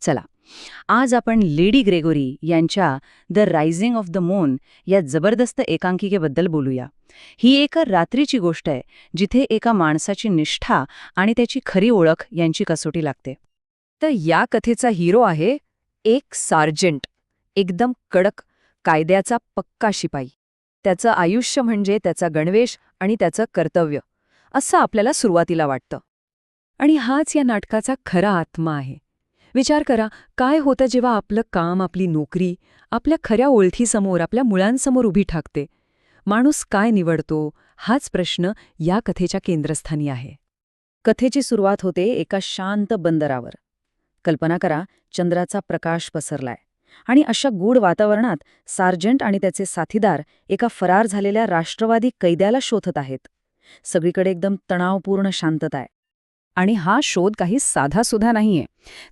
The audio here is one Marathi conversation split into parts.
चला, आज आपण लेडी ग्रेगोरी यांच्या the rising of the moon या जबरदस्त एकांकिकेबद्दल बोलूया. ही एक रात्रीची गोष्ट आहे जिथे एका माणसाची निष्ठा आणि त्याची खरी ओळख यांची कसोटी लागते. तर या कथेचा हिरो आहे एक सार्जंट, एकदम कडक, कायद्याचा पक्का शिपाई. त्याचं आयुष्य म्हणजे त्याचा गणवेश आणि त्याचं कर्तव्य, असं आपल्याला सुरुवातीला वाटतं. आणि हाच या नाटकाचा खरा आत्मा आहे. विचार करा, काय होतं जेव्हा आपलं काम, आपली नोकरी, आपल्या खऱ्या ओळखीसमोर, आपल्या मुळांसमोर उभी ठाकते. माणूस काय निवडतो, हाच प्रश्न या कथेच्या केंद्रस्थानी आहे. कथेची सुरुवात होते एका शांत बंदरावर. कल्पना करा, चंद्राचा प्रकाश पसरलाय आणि अशा गूढ वातावरणात सार्जंट आणि त्याचे साथीदार एका फरार झालेल्या राष्ट्रवादी कैद्याला शोधत आहेत. सगळीकडे एकदम तणावपूर्ण शांतता आहे. आणि हा शोध काही साधासुद्धा नाहीये,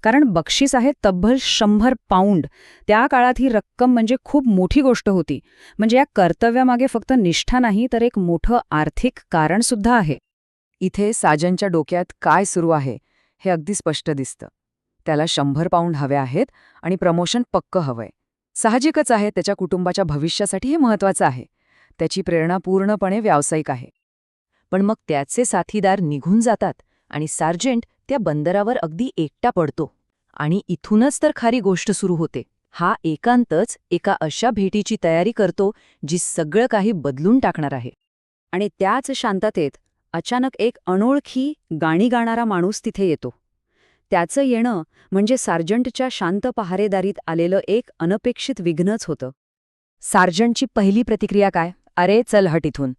कारण बक्षीस आहे तब्बल 100 पाऊंड. त्या काळात ही रक्कम म्हणजे खूप मोठी गोष्ट होती. म्हणजे या कर्तव्यामागे फक्त निष्ठा नाही, तर एक मोठं आर्थिक कारण सुद्धा आहे. इथे साजनच्या डोक्यात काय सुरू आहे हे अगदी स्पष्ट दिसतं. त्याला 100 पाऊंड हवे आहेत आणि प्रमोशन पक्क हवंय. साहजिकच आहे, त्याच्या कुटुंबाच्या भविष्यासाठी हे महत्वाचं आहे. त्याची प्रेरणा पूर्णपणे व्यावसायिक आहे. पण मग त्याचे साथीदार निघून जातात आणि सार्जंट त्या बंदरावर अगदी एकटा पडतो. आणि इथूनच तर खरी गोष्ट सुरू होते. हा एकांतच एका अशा भेटीची तयारी करतो जी सगळं काही बदलून टाकणार आहे. आणि त्याच शांततेत अचानक एक अनोळखी गाणी गाणारा माणूस तिथे येतो. त्याचं येणं म्हणजे सार्जंटच्या शांत पहारेदारीत आलेलं एक अनपेक्षित विघ्नच होतं. सार्जंटची पहिली प्रतिक्रिया काय? अरे चल हट इथून.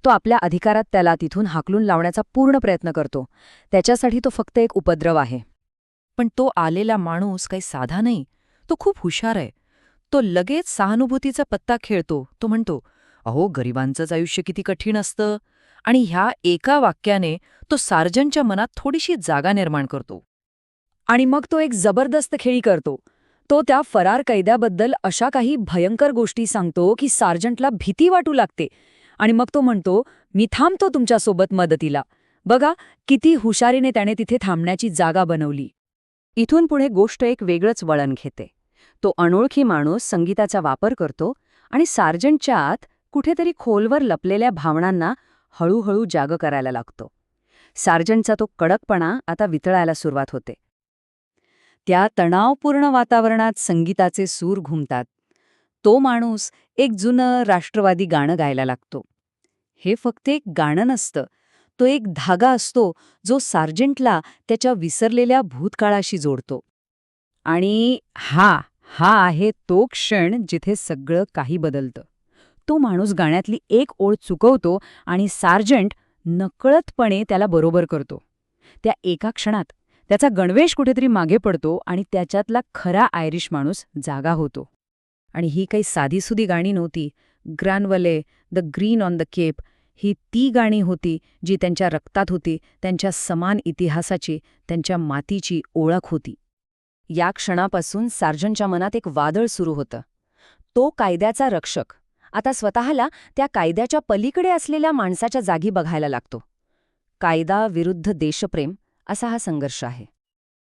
तो आपल्या अधिकारात त्याला तिथून हाकलून लावण्याचा पूर्ण प्रयत्न करतो. त्याच्यासाठी तो फक्त एक उपद्रव आहे. पण तो आलेला माणूस काही साधा नाही. तो खूप हुशार आहे. तो लगेच सहानुभूतीचा पत्ता खेळतो. तो म्हणतो, अहो, गरिबांचंच आयुष्य किती कठीण असतं. आणि ह्या एका वाक्याने तो सार्जंटच्या मनात थोडीशी जागा निर्माण करतो. आणि मग तो एक जबरदस्त खेळी करतो. तो त्या फरार कैद्याबद्दल अशा काही भयंकर गोष्टी सांगतो की सार्जंटला भीती वाटू लागते. आणि मग तो म्हणतो, मी थांबतो तुमच्यासोबत मदतीला. बघा किती हुशारीने त्याने तिथे थांबण्याची जागा बनवली. इथून पुढे गोष्ट एक वेगळंच वळण घेते. तो अनोळखी माणूस संगीताचा वापर करतो आणि सार्जंटच्या आत कुठेतरी खोलवर लपलेल्या भावनांना हळूहळू जाग करायला लागतो. सार्जंटचा तो कडकपणा आता वितळायला सुरुवात होते. त्या तणावपूर्ण वातावरणात संगीताचे सूर घुमतात. तो माणूस एक जुनं राष्ट्रवादी गाणं गायला लागतो. हे फक्त एक गाणं नसतं, तो एक धागा असतो जो सार्जंटला त्याच्या विसरलेल्या भूतकाळाशी जोडतो. आणि हा आहे तो क्षण जिथे सगळं काही बदलतं. तो माणूस गाण्यातली एक ओळ चुकवतो आणि सार्जंट नकळतपणे त्याला बरोबर करतो. त्या एका क्षणात त्याचा गणवेश कुठेतरी मागे पडतो आणि त्याच्यातला खरा आयरिश माणूस जागा होतो. आणि ही काही साधीसुधी गाणी नव्हती. ग्रॅनवले, the green on the cape, ही ती गाणी होती जी त्यांच्या रक्तात होती, त्यांच्या समान इतिहासाची, त्यांच्या मातीची ओळख होती. या क्षणापासून सार्जंटच्या मनात एक वादळ सुरू होतं. तो कायद्याचा रक्षक आता स्वतःला त्या कायद्याच्या पलीकडे असलेल्या माणसाच्या जागी बघायला लागतो. कायदा विरुद्ध देशप्रेम असा हा संघर्ष आहे.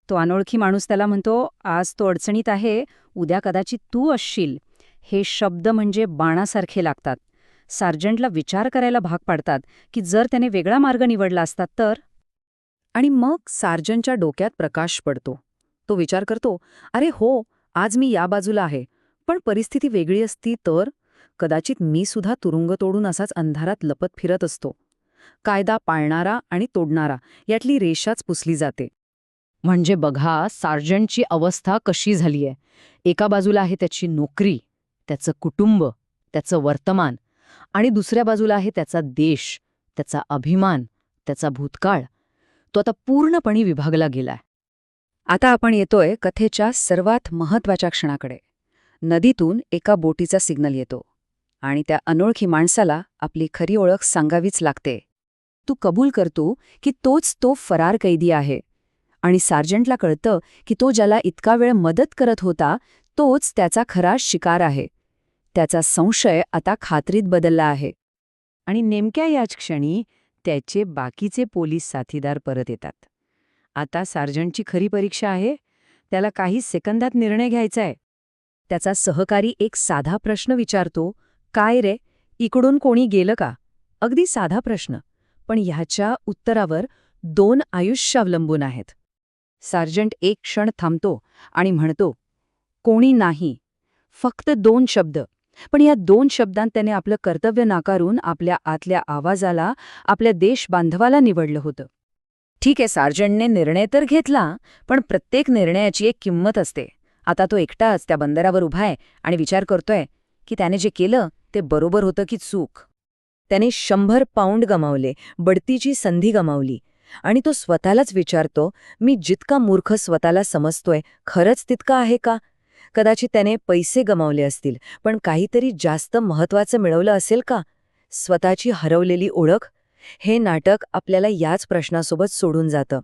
तो अनोळखी माणूस त्याला म्हणतो, आज तो अडचणीत आहे, उद्या कदाचित तू असशील. हे शब्द म्हणजे बाणासारखे लागतात. सार्जंटला विचार करायला भाग पाडतात की जर त्याने वेगळा मार्ग निवडला असता तर. आणि मग सार्जंटच्या डोक्यात प्रकाश पडतो. तो विचार करतो, अरे हो, आज मी या बाजूला आहे, पण परिस्थिती वेगळी असती तर कदाचित मी सुद्धा तुरुंग तोडून असाच अंधारात लपत फिरत असतो. कायदा पाळणारा आणि तोडणारा यातली रेषाच पुसली जाते. म्हणजे बघा सार्जंटची अवस्था कशी झालीय. एका बाजूला आहे त्याची नोकरी, त्याचं कुटुंब, त्याचं वर्तमान, आणि दुसऱ्या बाजूला आहे त्याचा देश, त्याचा अभिमान, त्याचा भूतकाळ. तो आता पूर्णपणे विभागला गेलाय. आता आपण येतोय कथेच्या सर्वात महत्त्वाच्या क्षणाकडे. नदीतून एका बोटीचा सिग्नल येतो आणि त्या अनोळखी माणसाला आपली खरी ओळख सांगावीच लागते. तू कबूल करतो की तोच तो फरार कैदी आहे. आणि सार्जंटला कळतं की तो ज्याला इतका वेळ मदत करत होता तोच त्याचा खरा शिकार आहे. त्याचा संशय आता खात्रीत बदलला आहे. आणि नेमक्या याच क्षणी त्याचे बाकीचे पोलीस साथीदार परत येतात. आता सार्जंटची खरी परीक्षा आहे. त्याला काही सेकंदात निर्णय घ्यायचा आहे. त्याचा सहकारी एक साधा प्रश्न विचारतो, काय रे, इकडून कोणी गेलं का? अगदी साधा प्रश्न, पण ह्याच्या उत्तरावर 2 आयुष्य अवलंबून आहेत. सार्जंट एक क्षण थांबतो आणि म्हणतो, कोणी नाही. फक्त 2 शब्द. पण या 2 शब्दांत त्याने आपलं कर्तव्य नाकारून आपल्या आतल्या आवाजाला, आपल्या देशबांधवाला निवडलं होतं. ठीक आहे, सार्जंटने निर्णय तर घेतला, पण प्रत्येक निर्णयाची एक किंमत असते. आता तो एकटाच त्या बंदरावर उभा आहे आणि विचार करतोय की त्याने जे केलं ते बरोबर होतं की चूक. त्याने 100 पाऊंड गमावले, बढतीची संधी गमावली. आणि तो स्वतःलाच विचारतो, मी जितका मूर्ख स्वतःला समजतोय खरंच तितका आहे का? कदाचित त्याने पैसे गमावले असतील, पण काहीतरी जास्त महत्त्वाचं मिळवलं असेल का? स्वतःची हरवलेली ओळख? हे नाटक आपल्याला याच प्रश्नासोबत सोडून जातं.